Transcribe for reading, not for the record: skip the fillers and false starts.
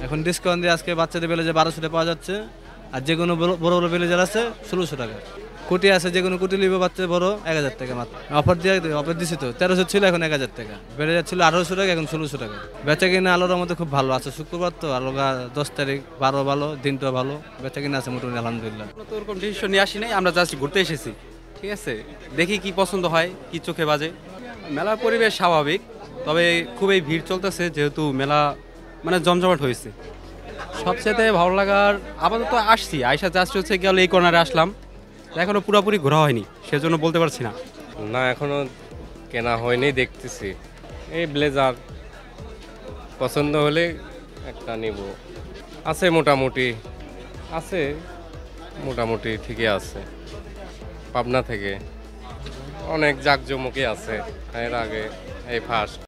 এখন ডিসকাউন্ট দিয়ে আজকে বাচ্চাদের ব্লেজার 1200 পাওয়া যাচ্ছে, আর যে কোনো বড় বড় ব্লেজার আছে 1600 টাকা। কোটি আছে, যে কোনো কোটি নিবে বাচ্চা বড় 1000 টাকা মাত্র। অফার দিছি তো, 1300 ছিল এখন 1000 টাকা, বেড়ে ছিল 1800 টাকা এখন 1600 টাকা। বেচা কিনা আলোর মধ্যে খুব ভালো আছে, শুক্রবার তো আলোগা 10 তারিখ, 12 ভালো, দিনটা ভালো, বেচা কিনা আছে মোটামুটি আলহামদুলিল্লাহ। তো ওরকম ডিসিশন নিয়ে আসি নাই, আমরা জাস্ট ঘুরতে এসেছি, ঠিক আছে, দেখি কি পছন্দ হয়, কি চোখে বাজে। মেলার পরিবেশ স্বাভাবিক, তবে খুবই ভিড় চলতেছে, যেহেতু মেলা মানে জমজমাট হয়েছে। সবচেয়ে ভালো লাগার আপাতত আসছি, আইসা জাস্ট হচ্ছে গেল এই কর্নারে আসলাম, এখনো পুরোপুরি ঘোরা হয়নি, সেজন্য বলতে পারছি না। না, এখনো কেনা হয়নি, দেখতেছি। এই ব্লেজার পছন্দ হলে একটা নিব। আছে মোটামুটি ঠিকই আছে। পাবনা থেকে অনেক জাঁকজমকে আছে, এর আগে এই ফার্স্ট।